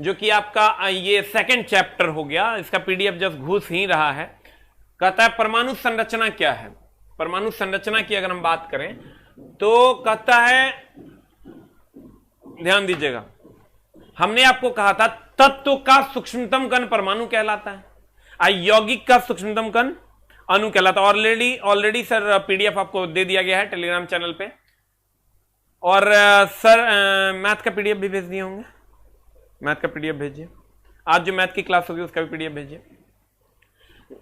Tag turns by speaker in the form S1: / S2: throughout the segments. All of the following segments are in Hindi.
S1: जो कि आपका ये सेकंड चैप्टर हो गया, इसका पीडीएफ जस्ट घुस ही रहा है। कहता है परमाणु संरचना क्या है। परमाणु संरचना की अगर हम बात करें तो कहता है, ध्यान दीजिएगा, हमने आपको कहा था तत्व का सूक्ष्मतम कण परमाणु कहलाता है, यौगिक का सूक्ष्मतम कण अणु कहलाता है। ऑलरेडी सर पीडीएफ आपको दे दिया गया है टेलीग्राम चैनल पे, और सर मैथ का पीडीएफ भी भेज दिए होंगे। मैथ का पीडीएफ भेजिए, आज जो मैथ की क्लास होगी उसका भी पीडीएफ भेजिए।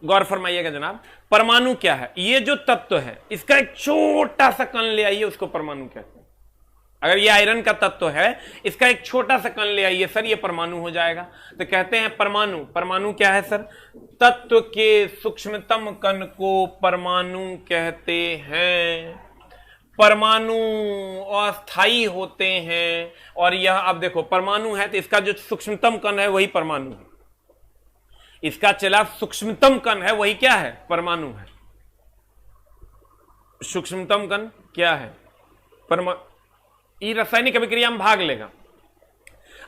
S1: गौर फरमाइएगा जनाब, परमाणु क्या है? ये जो तत्व है इसका एक छोटा सा कण ले आइए, उसको परमाणु कहते हैं। अगर ये आयरन का तत्व है, इसका एक छोटा सा कण ले आइए सर, ये परमाणु हो जाएगा। तो कहते हैं परमाणु, परमाणु क्या है सर? तत्व के सूक्ष्मतम कण को परमाणु कहते हैं। परमाणु अस्थायी होते हैं, और यह अब देखो परमाणु है तो इसका जो सूक्ष्मतम कण है वही परमाणु है। इसका चला सूक्ष्मतम कण है वही क्या है? परमाणु है। सूक्ष्मतम कण क्या है? ये रासायनिक अभिक्रिया में भाग लेगा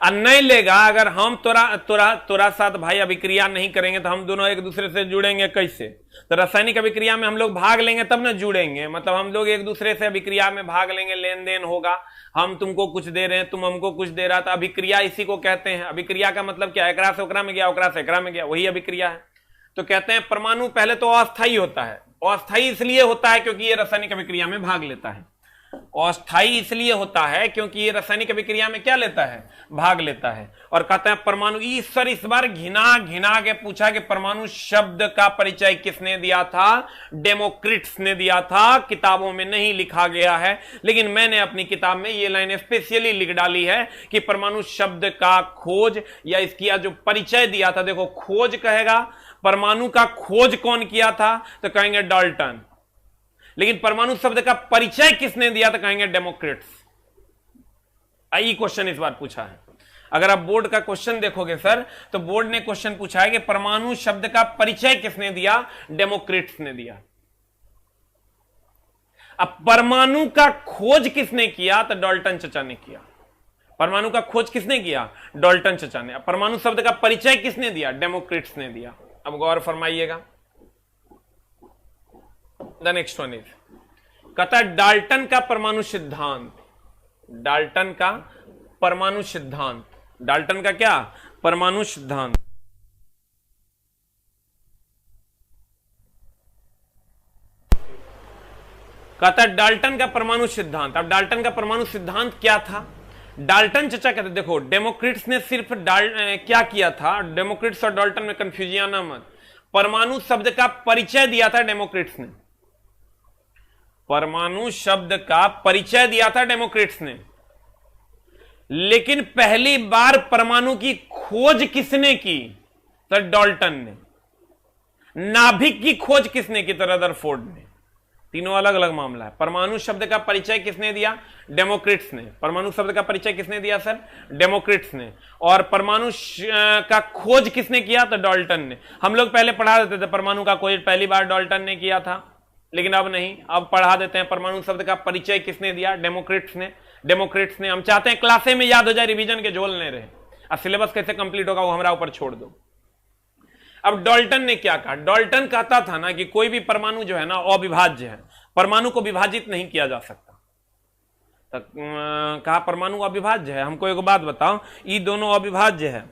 S1: और नहीं लेगा। अगर हम तोरा साथ भाई अभिक्रिया नहीं करेंगे तो हम दोनों एक दूसरे से जुड़ेंगे कैसे? तो रासायनिक अभिक्रिया में हम लोग भाग लेंगे तब ना जुड़ेंगे। मतलब हम लोग एक दूसरे से अभिक्रिया में भाग लेंगे, लेन देन होगा, हम तुमको कुछ दे रहे हैं, तुम हमको कुछ दे रहा था। अभिक्रिया इसी को कहते हैं। अभिक्रिया का मतलब क्या है? एकरा से ओकरा में गया, ओकरा से एकरा में गया, वही अभिक्रिया है। तो कहते हैं परमाणु पहले तो अस्थायी होता है। अस्थायी इसलिए होता है क्योंकि ये रासायनिक अभिक्रिया में भाग लेता है। अस्थायी इसलिए होता है क्योंकि ये रासायनिक अभिक्रिया में क्या लेता है? भाग लेता है। और कहते हैं परमाणु, सर इस बार घिना के पूछा कि परमाणु शब्द का परिचय किसने दिया था? डेमोक्रिट्स ने दिया था। किताबों में नहीं लिखा गया है, लेकिन मैंने अपनी किताब में ये लाइन स्पेशली लिख डाली है कि परमाणु शब्द का खोज या इसकी जो परिचय दिया था। देखो खोज कहेगा, परमाणु का खोज कौन किया था? तो कहेंगे डाल्टन। लेकिन परमाणु शब्द का परिचय किसने दिया? तो कहेंगे डेमोक्रिट्स। आई क्वेश्चन इस बार पूछा है। अगर आप बोर्ड का क्वेश्चन देखोगे सर, तो बोर्ड ने क्वेश्चन पूछा है कि परमाणु शब्द का परिचय किसने दिया? डेमोक्रिट्स ने दिया। अब परमाणु का खोज किसने किया? तो डाल्टन चचा ने किया। परमाणु का खोज किसने किया? डाल्टन चचा ने। परमाणु शब्द का परिचय किसने दिया? डेमोक्रिट्स ने दिया। अब गौर फरमाइएगा। The next one is, कहता है डाल्टन का परमाणु सिद्धांत। डाल्टन का परमाणु सिद्धांत। डाल्टन का क्या? परमाणु सिद्धांत। कहता है डाल्टन का परमाणु सिद्धांत। अब डाल्टन का परमाणु सिद्धांत क्या था? डाल्टन चचा कहते, देखो डेमोक्रिट्स ने सिर्फ क्या किया था? डेमोक्रिट्स और डाल्टन में कंफ्यूजन ना मत। परमाणु शब्द का परिचय दिया था डेमोक्रिट्स ने। परमाणु शब्द का परिचय दिया था डेमोक्रिट्स ने, लेकिन पहली बार परमाणु की खोज किसने की? तो डाल्टन ने। नाभिक की खोज किसने की? तो रदरफोर्ड ने। तीनों अलग अलग मामला है। परमाणु शब्द का परिचय किसने दिया? डेमोक्रिट्स ने। परमाणु शब्द का परिचय किसने दिया सर? डेमोक्रिट्स ने। और परमाणु का खोज किसने किया? तो डाल्टन ने। हम लोग पहले पढ़ा देते थे परमाणु का खोज पहली बार डाल्टन ने किया था, लेकिन अब नहीं, अब पढ़ा देते हैं परमाणु शब्द का परिचय किसने दिया? डेमोक्रिट्स ने। डेमोक्रिट्स ने। हम चाहते हैं क्लासे में याद हो जाए, रिवीजन के झोल नहीं रहे। अब सिलेबस कैसे कंप्लीट होगा वो हमारा ऊपर छोड़ दो। अब डाल्टन ने क्या कहा? डाल्टन कहता था ना कि कोई भी परमाणु जो है ना अविभाज्य है, परमाणु को विभाजित नहीं किया जा सकता। तो कहा परमाणु अविभाज्य है। हमको एक बात बताओ, ये दोनों अविभाज्य है,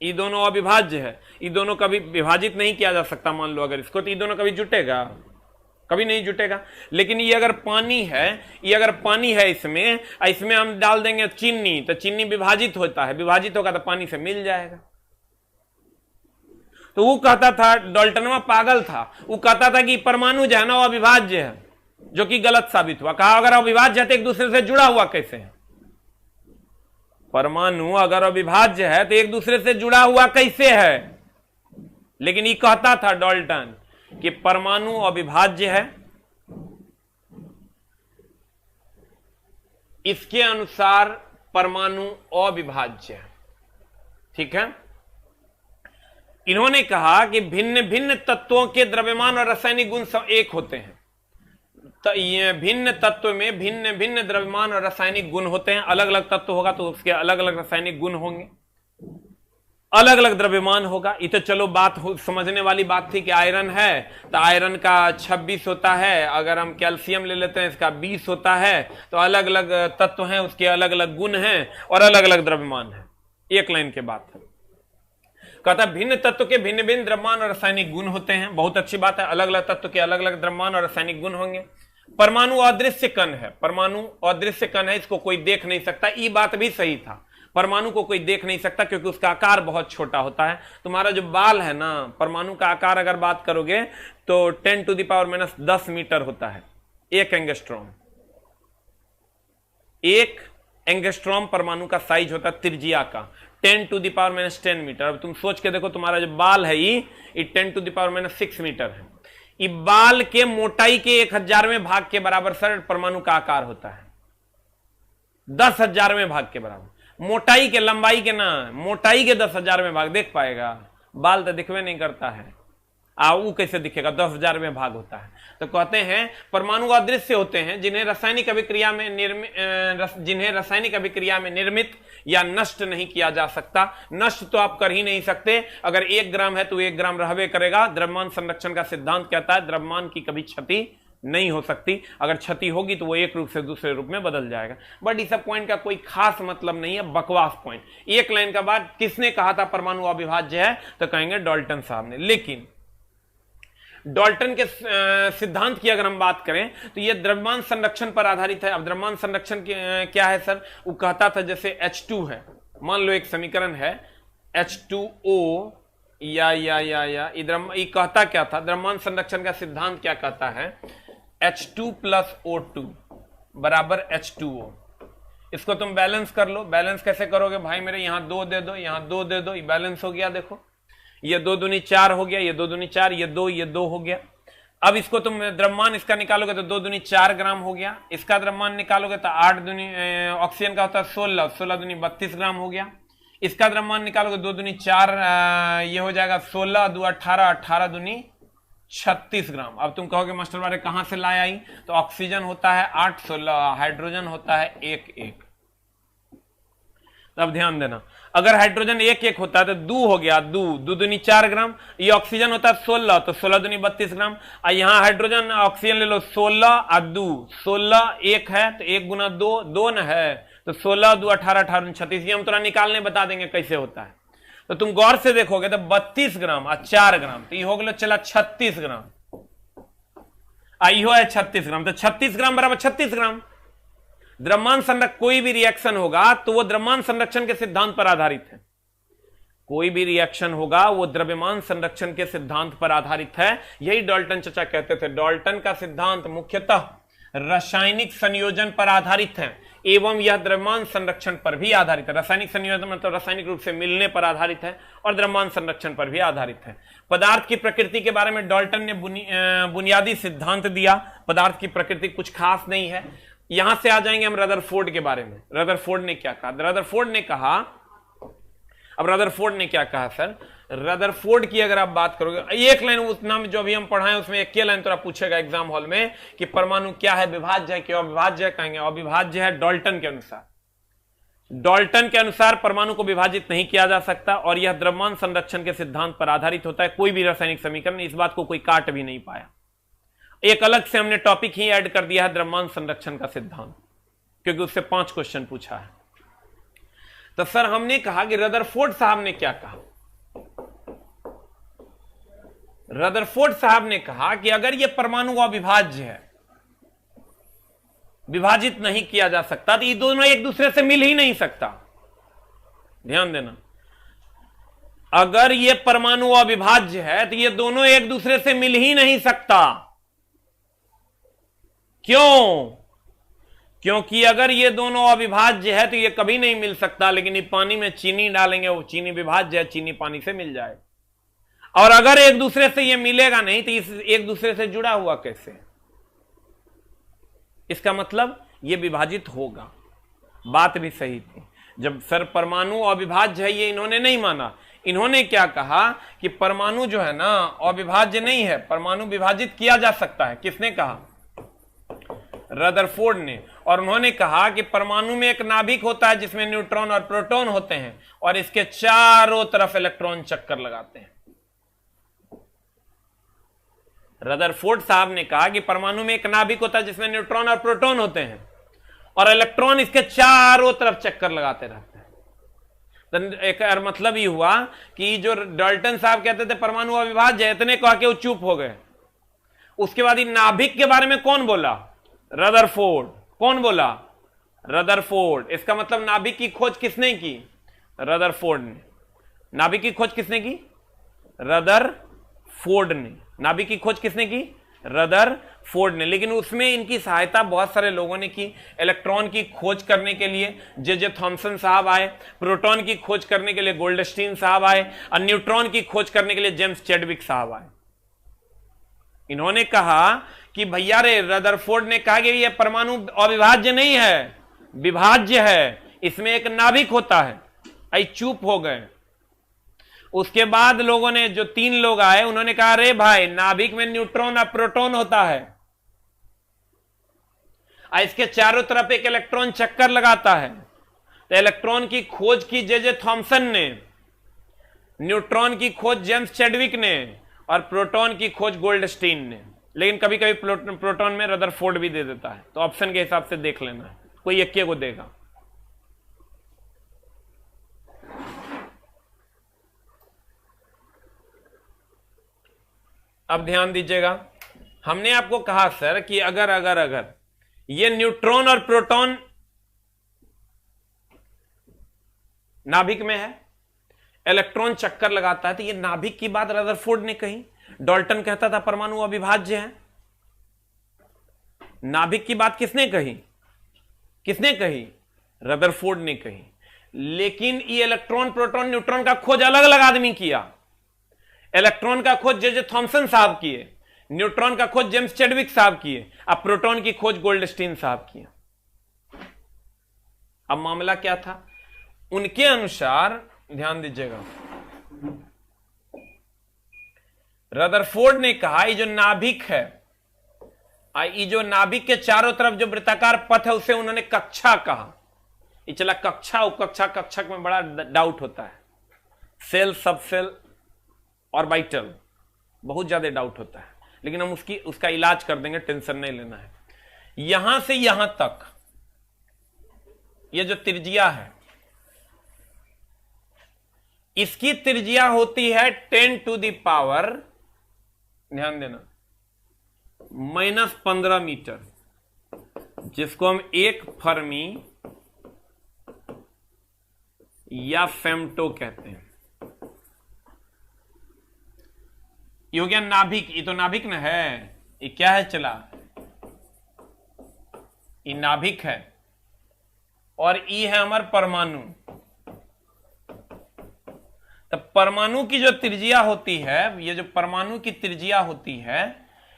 S1: ये दोनों अविभाज्य है, ये दोनों कभी विभाजित नहीं किया जा सकता। मान लो अगर इसको, तो ये दोनों कभी जुटेगा? कभी नहीं जुटेगा। लेकिन ये अगर पानी है, ये अगर पानी है, इसमें हम डाल देंगे चीनी, तो चीनी विभाजित होता है, विभाजित होगा तो पानी से मिल जाएगा। तो वो कहता था, डाल्टनवा पागल था, वो कहता था कि परमाणु जो है ना वो अविभाज्य है, जो कि गलत साबित हुआ। कहा अगर अविभाज्य है तो एक दूसरे से जुड़ा हुआ कैसे है? परमाणु अगर अविभाज्य है तो एक दूसरे से जुड़ा हुआ कैसे है? लेकिन ये कहता था डाल्टन कि परमाणु अविभाज्य है, इसके अनुसार परमाणु अविभाज्य है। ठीक है। इन्होंने कहा कि भिन्न भिन्न तत्वों के द्रव्यमान और रासायनिक गुण सब एक होते हैं। तो ये भिन्न तत्व में भिन्न भिन्न द्रव्यमान और रासायनिक गुण होते हैं। अलग अलग तत्व होगा तो उसके अलग अलग रासायनिक गुण होंगे। अलग अलग द्रव्यमान होगा। ये तो चलो बात समझने वाली बात थी कि आयरन है तो आयरन का 26 होता है, अगर हम कैल्शियम ले लेते हैं इसका 20 होता है, तो अलग अलग तत्व हैं, उसके अलग अलग गुण हैं और अलग अलग द्रव्यमान है। एक लाइन के बात है। कहता भिन्न तत्व के भिन्न भिन्न द्रव्यमान और रासायनिक गुण होते हैं। बहुत अच्छी बात है, अलग अलग तत्व के अलग अलग द्रव्यमान और रासायनिक गुण होंगे। परमाणु अदृश्य कण है, परमाणु अदृश्य कण है, इसको कोई देख नहीं सकता। ये बात भी सही था, परमाणु को कोई देख नहीं सकता क्योंकि उसका आकार बहुत छोटा होता है। तुम्हारा जो बाल है ना, परमाणु का आकार अगर बात करोगे तो 10⁻⁻10 मीटर होता है। एक एंगस्ट्रॉम, एक एंगस्ट्रॉम परमाणु का साइज होता है त्रिज्या का, 10⁻⁻10 मीटर। अब तुम सोच के देखो, तुम्हारा जो बाल है ये 10⁻⁻6 मीटर है। ये बाल के मोटाई के 1000वें भाग के बराबर सर परमाणु का आकार होता है, 10,000वें भाग के बराबर। मोटाई के, लंबाई के ना, मोटाई के 10,000वें भाग देख पाएगा, बाल तो दिखवे नहीं करता है, वो कैसे दिखेगा, 10,000वें भाग होता है। तो कहते हैं परमाणु अदृश्य होते हैं जिन्हें रासायनिक अभिक्रिया में निर्मित या नष्ट नहीं किया जा सकता। नष्ट तो आप कर ही नहीं सकते, अगर 1 ग्राम है तो 1 ग्राम रहबे करेगा। द्रव्यमान संरक्षण का सिद्धांत कहता है द्रव्यमान की कभी क्षति नहीं हो सकती, अगर क्षति होगी तो वो एक रूप से दूसरे रूप में बदल जाएगा। बट इस पॉइंट का कोई खास मतलब नहीं है, बकवास पॉइंट। एक लाइन का बाद किसने कहा था परमाणु अविभाज्य है, तो कहेंगे डाल्टन साहब ने। लेकिन डाल्टन के सिद्धांत की अगर हम बात करें तो ये द्रव्यमान संरक्षण पर आधारित है। अब द्रव्यमान संरक्षण क्या है सर, वो कहता था जैसे H2 है, मान लो एक समीकरण है H2O ये कहता क्या था, द्रव्यमान संरक्षण का सिद्धांत क्या कहता है, H2 + O2 बराबर H2O। इसको तुम बैलेंस कर लो। बैलेंस कैसे करोगे भाई मेरे, यहां 2 दे दो, यहां 2 दे दो, ये बैलेंस हो गया। देखो ये 2 दूनी 4 हो गया, ये 2 दूनी 4, ये 2 हो गया। अब इसको तुम द्रव्यमान इसका निकालोगे तो 2 दूनी 4 ग्राम हो गया। इसका द्रव्यमान निकालोगे तो 8 दूनी ऑक्सीजन का होता है 16, 16 दूनी 32 ग्राम हो गया। इसका द्रव्यमान निकालोगे 2 दूनी 4, ये हो जाएगा 16, 2 18, 18 दूनी 36 ग्राम। अब तुम कहोगे मास्टर बारे कहां से लाया आई, तो ऑक्सीजन होता है 8, 16, हाइड्रोजन होता है 1, 1। अब ध्यान देना, अगर हाइड्रोजन 1, 1 होता है तो 2 हो गया, 2 दूनी 4 ग्राम। ये ऑक्सीजन होता है 16, तो 16 दूनी 32 ग्राम। और यहां हाइड्रोजन ऑक्सीजन ले लो 16 और 2, 16 1 है तो 1 गुना 2 2 न है, तो 16 2 18, 18 36। ये हम थोड़ा निकालने बता देंगे कैसे होता है। तो तुम गौर से देखोगे तो 32 ग्राम और 4 ग्राम, तो ये हो गया चला 36 ग्राम। इहो है 36 ग्राम, तो 36 ग्राम बराबर 36 ग्राम। द्रव्यमान संरक्षण, कोई भी रिएक्शन होगा तो वो द्रव्यमान संरक्षण के सिद्धांत पर आधारित है। कोई भी रिएक्शन होगा वो द्रव्यमान संरक्षण के सिद्धांत पर आधारित है। यही डाल्टन चचा कहते थे, डाल्टन का सिद्धांत मुख्यतः रासायनिक संयोजन पर आधारित है एवं यह द्रव्यमान संरक्षण पर भी आधारित है। रासायनिक संयोजन मतलब रासायनिक रूप से मिलने पर आधारित है और द्रव्यमान संरक्षण पर भी आधारित है। पदार्थ की प्रकृति के बारे में डाल्टन ने बुनियादी सिद्धांत दिया। पदार्थ की प्रकृति कुछ खास नहीं है। यहां से आ जाएंगे हम रदरफोर्ड के बारे में। रदरफोर्ड ने क्या कहा, रदरफोर्ड ने कहा, अब रदरफोर्ड ने क्या कहा सर, रदरफोर्ड की अगर आप बात करोगे, एक लाइन उस नाम जो अभी हम पढ़ाएं उसमें एक ही लाइन तो पूछेगा एग्जाम हॉल में कि परमाणु क्या है, विभाज्य है कि अविभाज्य है, कहेंगे अविभाज्य है डाल्टन के अनुसार। डाल्टन के अनुसार परमाणु को विभाजित नहीं किया जा सकता और यह द्रव्यमान संरक्षण के सिद्धांत पर आधारित होता है। कोई भी रासायनिक समीकरण, इस बात को कोई काट भी नहीं पाया। एक अलग से हमने टॉपिक ही ऐड कर दिया है द्रव्यमान संरक्षण का सिद्धांत, क्योंकि उससे 5 क्वेश्चन पूछा है। तो सर हमने कहा कि रदरफोर्ड साहब ने क्या कहा, रदरफोर्ड साहब ने कहा कि अगर यह परमाणु अविभाज्य है, विभाजित नहीं किया जा सकता, तो ये दोनों एक दूसरे से मिल ही नहीं सकता। ध्यान देना, अगर यह परमाणु अविभाज्य है तो ये दोनों एक दूसरे से मिल ही नहीं सकता। क्यों? क्योंकि अगर ये दोनों अविभाज्य है तो ये कभी नहीं मिल सकता, लेकिन ये पानी में चीनी डालेंगे, वो चीनी विभाज्य है, चीनी पानी से मिल जाए। और अगर एक दूसरे से ये मिलेगा नहीं तो इस एक दूसरे से जुड़ा हुआ कैसे? इसका मतलब ये विभाजित होगा। बात भी सही थी। जब सर परमाणु अविभाज्य है ये इन्होंने नहीं माना। इन्होंने क्या कहा कि परमाणु जो है ना अविभाज्य नहीं है, परमाणु विभाजित किया जा सकता है। किसने कहा? रदरफोर्ड ने। और उन्होंने कहा कि परमाणु में एक नाभिक होता है जिसमें न्यूट्रॉन और प्रोटॉन होते हैं और इसके चारों तरफ इलेक्ट्रॉन चक्कर लगाते हैं। रदरफोर्ड साहब ने कहा कि परमाणु में एक नाभिक होता है जिसमें न्यूट्रॉन और प्रोटॉन होते हैं और इलेक्ट्रॉन इसके चारों तरफ चक्कर लगाते रहते हैं। तो एक मतलब ये हुआ कि जो डाल्टन साहब कहते थे परमाणु अविभाज्य है, इतने कह के वो चुप हो गए। उसके बाद नाभिक के बारे में कौन बोला? रदरफोर्ड। कौन बोला? रदरफोर्ड। इसका मतलब नाभिक की खोज किसने की? रदरफोर्ड ने। नाभिक की खोज किसने की? रदरफोर्ड ने। नाभिक की खोज किसने की? रदरफोर्ड ने। लेकिन उसमें इनकी सहायता बहुत सारे लोगों ने की। इलेक्ट्रॉन की खोज करने के लिए जे थॉमसन साहब आए, प्रोटॉन की खोज करने के लिए गोल्डस्टीन साहब आए और न्यूट्रॉन की खोज करने के लिए जेम्स चैडविक साहब आए। इन्होंने कहा कि भैया रे, रदरफोर्ड ने कहा कि यह परमाणु अविभाज्य नहीं है, विभाज्य है, इसमें एक नाभिक होता है। आई चुप हो गए। उसके बाद लोगों ने, जो 3 लोग आए, उन्होंने कहा अरे भाई, नाभिक में न्यूट्रॉन और प्रोटॉन होता है, इसके चारों तरफ एक इलेक्ट्रॉन चक्कर लगाता है। तो इलेक्ट्रॉन की खोज की जे थॉमसन ने, न्यूट्रॉन की खोज जेम्स चैडविक ने और प्रोटॉन की खोज गोल्डस्टीन ने। लेकिन कभी कभी प्रोटॉन में रदरफोर्ड भी दे देता है, तो ऑप्शन के हिसाब से देख लेना है, कोई एक को देगा। अब ध्यान दीजिएगा, हमने आपको कहा सर कि अगर ये न्यूट्रॉन और प्रोटॉन नाभिक में है, इलेक्ट्रॉन चक्कर लगाता है, तो ये नाभिक की बात रदरफोर्ड ने कही। डाल्टन कहता था परमाणु अविभाज्य है। नाभिक की बात किसने कही? किसने कही? रदरफोर्ड ने कही। लेकिन ये इलेक्ट्रॉन, प्रोटॉन, न्यूट्रॉन का खोज अलग अलग आदमी किया। इलेक्ट्रॉन का खोज जे थॉमसन साहब किए, न्यूट्रॉन का खोज जेम्स चैडविक साहब किए, अब प्रोटॉन की खोज गोल्डस्टीन साहब किए। अब मामला क्या था? उनके अनुसार, ध्यान दीजिएगा, रदरफोर्ड ने कहा ये जो नाभिक है, ये जो नाभिक के चारों तरफ जो वृत्ताकार पथ है, उसे उन्होंने कक्षा कहा। ये चला कक्षा, उपकक्षा, कक्षक में बड़ा डाउट होता है। सेल, सब सेल, ऑर्बिटल, बहुत ज्यादा डाउट होता है, लेकिन हम उसका इलाज कर देंगे, टेंशन नहीं लेना है। यहां से यहां तक ये जो त्रिज्या है, इसकी त्रिज्या होती है 10 टू द पावर, ध्यान देना, -15 मीटर, जिसको हम 1 फर्मी या फेम्टो कहते हैं। ये हो गया नाभिक। ये तो नाभिक ना है, ये क्या है? चला, ये नाभिक है और ये है हमारा परमाणु। तो परमाणु की जो त्रिज्या होती है, ये जो परमाणु की त्रिज्या होती है,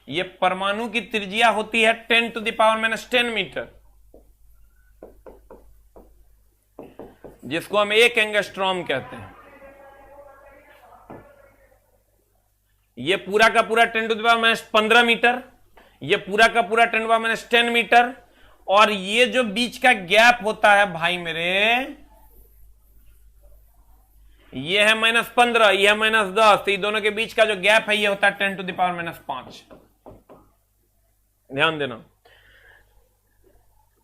S1: ये परमाणु की त्रिज्या होती है 10 टू द पावर -10 मीटर, जिसको हम 1 एंगस्ट्रॉम कहते हैं। ये पूरा का पूरा 10 टू द पावर -15 मीटर, ये पूरा का पूरा 10 टू द पावर -10 मीटर, और ये जो बीच का गैप होता है भाई मेरे, ये है -15, ये है -10, तो ये दोनों के बीच का जो गैप है ये होता है 10 टू द पावर -5। ध्यान देना,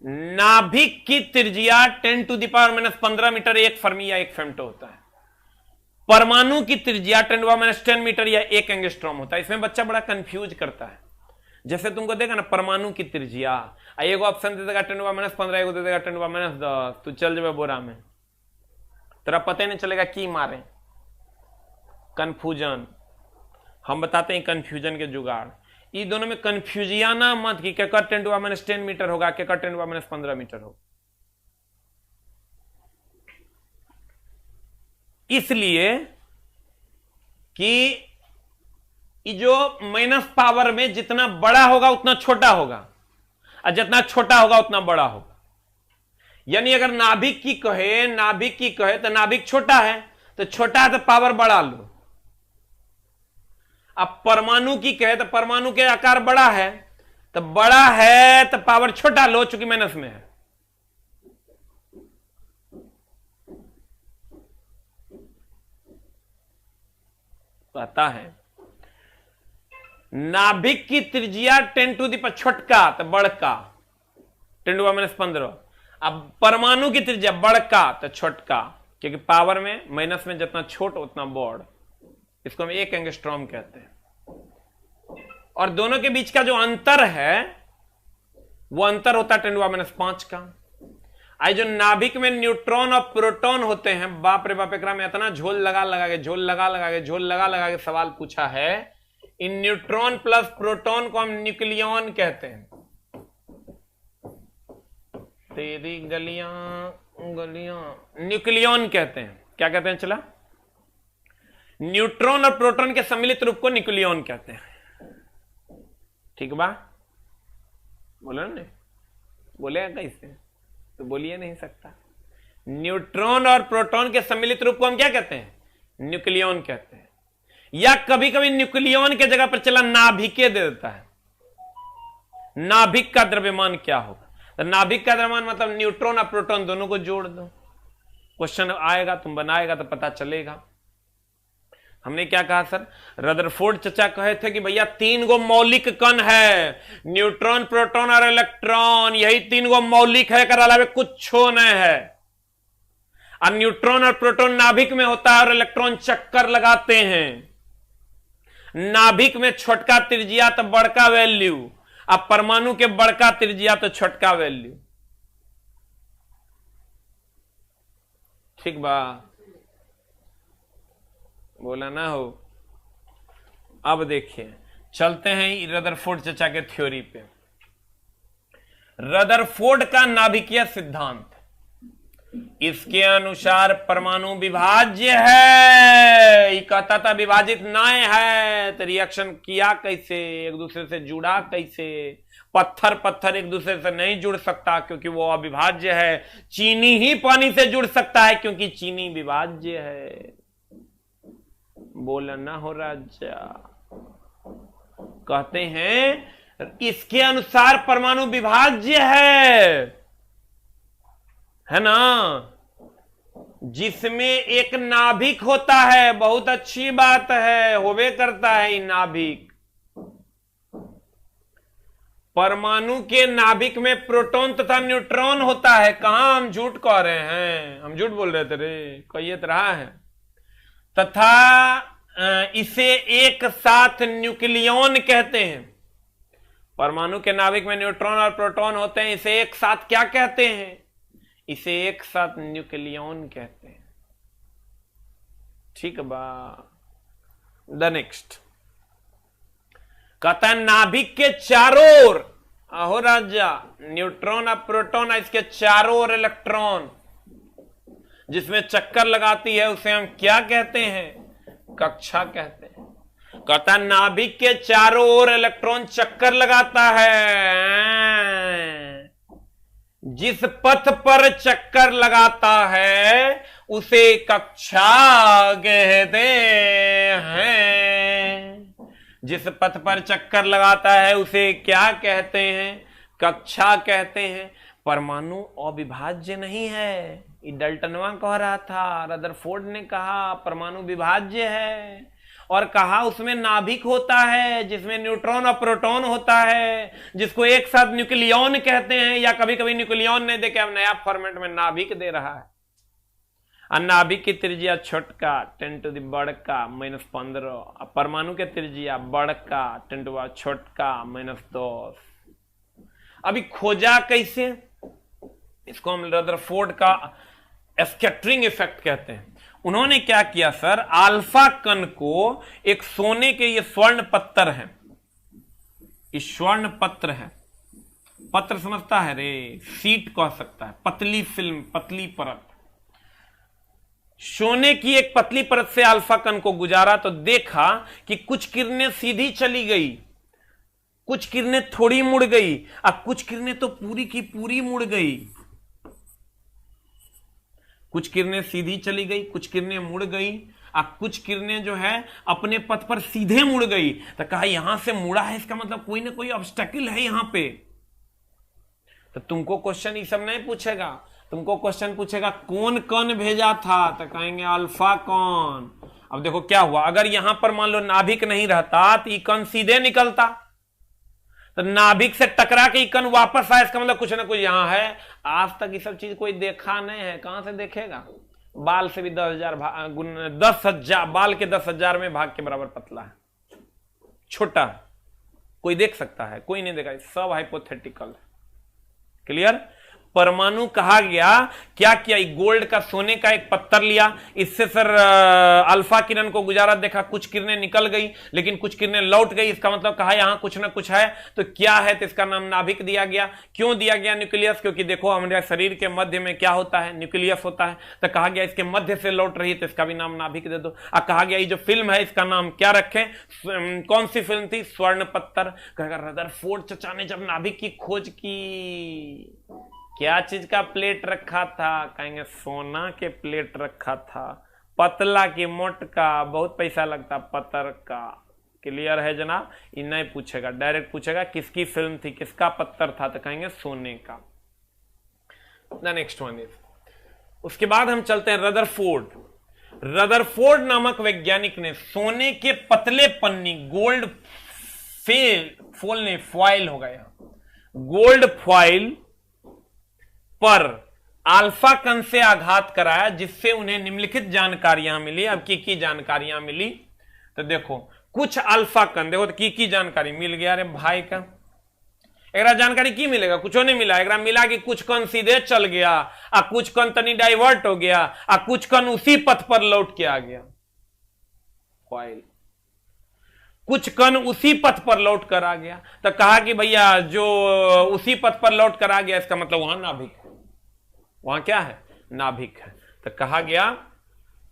S1: नाभिक की त्रिज्या 10 to the power -15 metre 1 fermi या 1 फेम्टो होता है। परमाणु की त्रिज्या 10 टू द पावर -10 मीटर या 1 एंगस्ट्रॉम होता है। इसमें बच्चा बड़ा कंफ्यूज करता है। जैसे तुमको देगा ना परमाणु की त्रिज्या, एक ऑप्शन दे देगा 10 टू द पावर -15, एक दे देगा 10 टू द पावर -10, तू चल जाए बोरा में, तेरा पता ही नहीं चलेगा की मारे। कंफ्यूजन, हम बताते हैं कंफ्यूजन के जुगाड़। ये दोनों में कंफ्यूजियाना मत कि केकर 10 टू द पावर -10 मीटर होगा, केकर 10 टू द पावर -15 मीटर होगा। इसलिए कि ये जो माइनस पावर में जितना बड़ा होगा उतना छोटा होगा, और जितना छोटा होगा उतना बड़ा होगा। यानी अगर नाभिक की कहे तो नाभिक छोटा है, तो छोटा है तो पावर बढ़ा लो। अब परमाणु की कहे तो परमाणु के आकार बड़ा है, तो बड़ा है तो पावर छोटा लो, चूंकि माइनस में है। पता है नाभिक की त्रिज्या 10 टू द पावर छोटका तो बड़का 10 टू माइनस 15। अब परमाणु की त्रिज्या बड़का तो छोटका, क्योंकि पावर में माइनस में जितना छोट उतना बड़। इसको हम 1 एंगस्ट्रॉम कहते हैं। और दोनों के बीच का जो अंतर है वो अंतर होता है 10 टू माइनस 5 का। आज जो नाभिक में न्यूट्रॉन और प्रोटॉन होते हैं, बाप रे बाप, एकरा में इतना झोल लगा लगा के सवाल पूछा है। इन न्यूट्रॉन प्लस प्रोटॉन को हम न्यूक्लियॉन कहते हैं। तेरी गलियां न्यूक्लियॉन कहते हैं। क्या कहते हैं? चला, न्यूट्रॉन और प्रोटॉन के सम्मिलित रूप को न्यूक्लियॉन कहते हैं। ठीक बा? बोलो ना, बोलेगा कैसे? तो बोलिए नहीं सकता। न्यूट्रॉन और प्रोटॉन के सम्मिलित रूप को हम क्या कहते हैं? न्यूक्लियॉन कहते हैं। या कभी कभी न्यूक्लियॉन के जगह पर चला नाभिके दे देता है। नाभिक का द्रव्यमान क्या होगा? तो नाभिक का द्रव्यमान मतलब न्यूट्रॉन और प्रोटॉन दोनों को जोड़ दो। क्वेश्चन आएगा, तुम बनाएगा तो पता चलेगा। हमने क्या कहा सर? रदरफोर्ड चचा कहे थे कि भैया 3 गो मौलिक कण है, न्यूट्रॉन, प्रोटॉन और इलेक्ट्रॉन, यही 3 गो मौलिक है, कर अलावा कुछ नहीं है। और न्यूट्रॉन और प्रोटॉन नाभिक में होता है और इलेक्ट्रॉन चक्कर लगाते हैं। नाभिक में छोटका त्रिज्या तो बड़का वैल्यू, अब परमाणु के बड़का त्रिज्या तो छोटका वैल्यू। ठीक बा? बोला ना हो। अब देखिए, चलते हैं रदरफोर्ड चचा के थ्योरी पे। रदरफोर्ड का नाभिकीय सिद्धांत, इसके अनुसार परमाणु विभाज्य है। ये कहता था विभाजित नहीं है, तो रिएक्शन किया कैसे, एक दूसरे से जुड़ा कैसे? पत्थर एक दूसरे से नहीं जुड़ सकता क्योंकि वो अविभाज्य है। चीनी ही पानी से जुड़ सकता है क्योंकि चीनी विभाज्य है। बोला ना हो राजा। कहते हैं इसके अनुसार परमाणु विभाज्य है ना, जिसमें एक नाभिक होता है। बहुत अच्छी बात है, होवे करता है ये नाभिक। परमाणु के नाभिक में प्रोटॉन तथा न्यूट्रॉन होता है। कहां हम झूठ कह रहे हैं? हम झूठ बोल रहे थे रे, कहिए तो रहा है। तथा इसे एक साथ न्यूक्लियॉन कहते हैं। परमाणु के नाभिक में न्यूट्रॉन और प्रोटॉन होते हैं, इसे एक साथ क्या कहते हैं? इसे एक साथ न्यूक्लियॉन कहते हैं। ठीक बा? द नेक्स्ट कहता है नाभिक के चारों ओर, आहो राजा, न्यूट्रॉन और प्रोटॉन, इसके चारों ओर इलेक्ट्रॉन जिसमें चक्कर लगाती है उसे हम क्या कहते हैं? कक्षा कहते हैं। कहता है नाभिक के चारों ओर इलेक्ट्रॉन चक्कर लगाता है। जिस पथ पर चक्कर लगाता है उसे कक्षा कहते हैं। जिस पथ पर चक्कर लगाता है उसे क्या कहते हैं? कक्षा कहते हैं। परमाणु अविभाज्य नहीं है, ये डल्टनवा कह रहा था। रदरफोर्ड ने कहा परमाणु विभाज्य है, और कहा उसमें नाभिक होता है जिसमें न्यूट्रॉन और प्रोटॉन होता है, जिसको एक साथ न्यूक्लियॉन कहते हैं। या कभी कभी न्यूक्लियॉन नहीं देके अब नया फॉर्मेट में नाभिक दे रहा है। और नाभिक की त्रिज्या छोटका 10 टू द बड़का -15, परमाणु के त्रिज्या बड़का 10 टू द छोटका -10। अभी खोजा कैसे? इसको हम रदरफोर्ड का स्कैटरिंग इफेक्ट कहते हैं। उन्होंने क्या किया सर? अल्फा कण को एक सोने के, ये स्वर्ण पत्थर है, ये स्वर्ण पत्र है। पत्र समझता है रे, सीट कह सकता है, पतली फिल्म, पतली परत। सोने की एक पतली परत से अल्फा कण को गुजारा तो देखा कि कुछ किरणें सीधी चली गई, कुछ किरणें थोड़ी मुड़ गई, अब कुछ किरणें तो पूरी की पूरी मुड़ गई। कुछ किरणें सीधी चली गई, कुछ किरणें मुड़ गई, कुछ किरणें जो है अपने पथ पर सीधे मुड़ गई। तो कहा यहां से मुड़ा है, इसका मतलब कोई ना कोई ऑब्स्टेकल है यहां पे। तो तुमको क्वेश्चन ये सब नहीं पूछेगा, तुमको क्वेश्चन पूछेगा कौन कण भेजा था, तो कहेंगे अल्फा कण। अब देखो क्या हुआ, अगर यहां पर मान लो नाभिक नहीं रहता तो ये कण सीधे निकलता, तो नाभिक से टकरा के कण वापस आया, इसका मतलब कुछ ना कुछ यहां है। आज तक ये सब चीज कोई देखा नहीं है, कहां से देखेगा? बाल से भी 10,000 बाल के 10,000 में भाग के बराबर पतला है, छोटा है, कोई देख सकता है? कोई नहीं देखा, सब हाइपोथेटिकल है। क्लियर? परमाणु कहा गया, क्या किया? गोल्ड का, सोने का एक पत्थर लिया, इससे सर अल्फा किरण को गुजारा, देखा कुछ किरणें निकल गई लेकिन कुछ किरणें लौट गई, इसका मतलब कहा यहां कुछ ना कुछ है। तो क्या है? तो इसका नाम नाभिक दिया गया। क्यों दिया गया न्यूक्लियस? क्योंकि देखो हमारे शरीर के मध्य में क्या होता है? न्यूक्लियस होता है। तो कहा गया इसके मध्य से लौट रही है तो इसका भी नाम नाभिक दे दो। कहा गया ये जो फिल्म है इसका नाम क्या रखें? कौन सी फिल्म थी? स्वर्ण पत्थर। कहेगा रदरफोर्ड चचा ने जब नाभिक की खोज की, क्या चीज का प्लेट रखा था? कहेंगे सोना के प्लेट रखा था, पतला की मोटका, बहुत पैसा लगता पत्थर का। क्लियर है जनाब? ये नहीं पूछेगा, डायरेक्ट पूछेगा किसकी फिल्म थी, किसका पत्थर था, तो कहेंगे सोने का। द नेक्स्ट वन इज, उसके बाद हम चलते हैं रदरफोर्ड। रदरफोर्ड नामक वैज्ञानिक ने सोने के पतले पन्नी, गोल्ड फॉइल हो गया, गोल्ड फॉइल पर अल्फा कण से आघात कराया, जिससे उन्हें निम्नलिखित जानकारियां मिली। अब की जानकारियां मिली, तो देखो कुछ अल्फा कण, देखो तो की जानकारी मिल गया। अरे भाई का एक जानकारी की मिलेगा? कुछ नहीं मिला। एक मिला कि कुछ कण सीधे चल गया, कुछ कण तनी डाइवर्ट हो गया, कुछ कण उसी पथ पर लौट के आ गया। फॉइल, कुछ कण उसी पथ पर लौट कर आ गया। तो कहा कि भैया जो उसी पथ पर लौट कर आ गया, इसका मतलब वहां नाभिक, वहां क्या है? नाभिक है। तो कहा गया,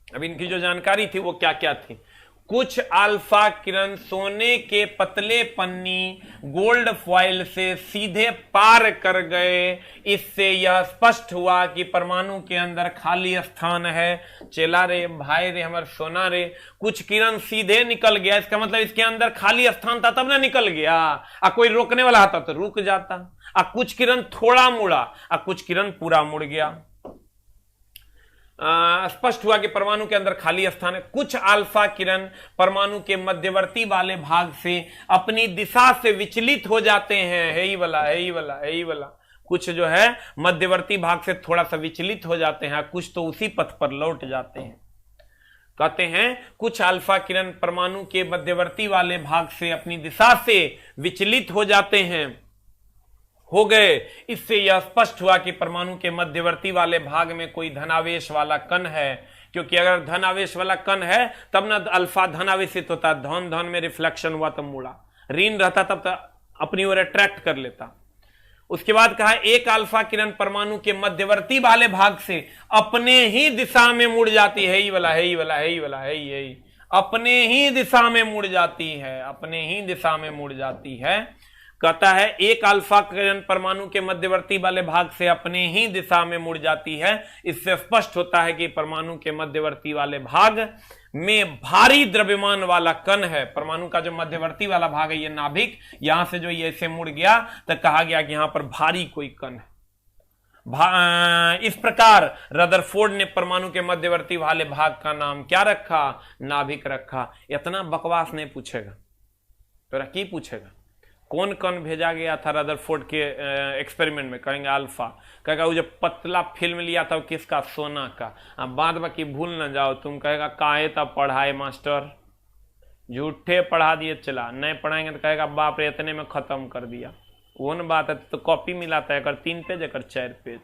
S1: अब इनकी जो जानकारी थी वो क्या क्या थी? कुछ अल्फा किरण सोने के पतले पन्नी गोल्ड फॉइल से सीधे पार कर गए, इससे यह स्पष्ट हुआ कि परमाणु के अंदर खाली स्थान है। चेला रे, भाई रे, हमारे सोना रे, कुछ किरण सीधे निकल गया, इसका मतलब इसके अंदर खाली स्थान था तब ना निकल गया। कोई रोकने वाला आता तो रुक जाता। कुछ किरण थोड़ा मुड़ा, कुछ किरण पूरा मुड़ गया। स्पष्ट हुआ कि परमाणु के अंदर खाली स्थान है। कुछ अल्फा किरण परमाणु के मध्यवर्ती वाले भाग से अपनी दिशा से विचलित हो जाते हैं। है ही वाला कुछ जो है मध्यवर्ती भाग से थोड़ा सा विचलित हो जाते हैं, कुछ तो उसी पथ पर लौट जाते हैं। कहते हैं कुछ अल्फा किरण परमाणु के मध्यवर्ती वाले भाग से अपनी दिशा से विचलित हो जाते हैं, हो गए। इससे यह स्पष्ट हुआ कि परमाणु के मध्यवर्ती वाले भाग में कोई धनावेश वाला कण है, क्योंकि अगर धनावेश वाला कण है तब ना अल्फा धनावेशित होता, धन में रिफ्लेक्शन हुआ तब मुड़ा, ऋण रहता तब तो अपनी ओर अट्रैक्ट कर लेता। उसके बाद कहा एक अल्फा किरण परमाणु के मध्यवर्ती वाले भाग से अपने ही दिशा में मुड़ जाती है। अपने ही दिशा में मुड़ जाती है, अपने ही दिशा में मुड़ जाती है। कहता है एक अल्फा किरण परमाणु के मध्यवर्ती वाले भाग से अपने ही दिशा में मुड़ जाती है। इससे स्पष्ट होता है कि परमाणु के मध्यवर्ती वाले भाग में भारी द्रव्यमान वाला कण है। परमाणु का जो मध्यवर्ती वाला भाग है ये नाभिक, यहां से जो ये ऐसे मुड़ गया तो कहा गया कि यहां पर भारी कोई कण है। इस प्रकार रदरफोर्ड ने परमाणु के मध्यवर्ती वाले भाग का नाम क्या रखा? नाभिक रखा। इतना बकवास नहीं पूछेगा, तो की पूछेगा कौन कण भेजा गया था रदरफोर्ड के एक्सपेरिमेंट में? कहेंगे अल्फा। कहेगा वो जो पतला फिल्म लिया था किसका? सोना का। बाद बाकी भूल ना जाओ तुम। कहेगा काहे तब पढ़ाए मास्टर, झूठे पढ़ा दिए, चला नहीं पढ़ाएंगे तो कहेगा बाप रे इतने में खत्म कर दिया। वो न बात है, तो कॉपी मिला था एक 3 पेज एक 4 पेज,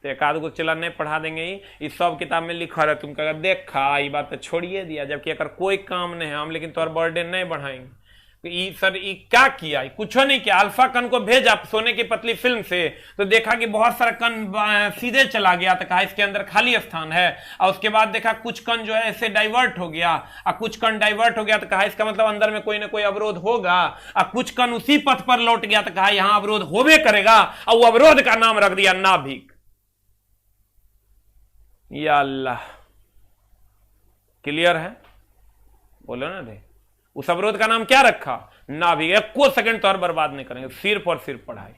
S1: तो एक आध को चला नहीं पढ़ा देंगे। इस सब किताब में लिखा रहे, तुम कहेगा देखा ये बात तो छोड़िए दिया, जबकि अगर कोई काम नहीं है हम लेकिन तुम्हारा बर्थडे नहीं बढ़ाएंगे। सर ये क्या किया? कुछ नहीं किया। अल्फा कण को भेजा सोने की पतली फिल्म से, तो देखा कि बहुत सारा कण सीधे चला गया, तो कहा इसके अंदर खाली स्थान है। और उसके बाद देखा कुछ कण जो है ऐसे डाइवर्ट हो गया, और कुछ कण डाइवर्ट हो गया तो कहा इसका मतलब अंदर में कोई ना कोई अवरोध होगा। और कुछ कण उसी पथ पर लौट गया तो कहा यहां अवरोध होबे करेगा, और वो अवरोध का नाम रख दिया नाभिक। या अल्लाह, क्लियर है? बोलो ना दे। उस अवरोध का नाम क्या रखा? नाभिक। एक को सेकंड तो और बर्बाद नहीं करेंगे, सिर्फ और सिर्फ पढ़ाई,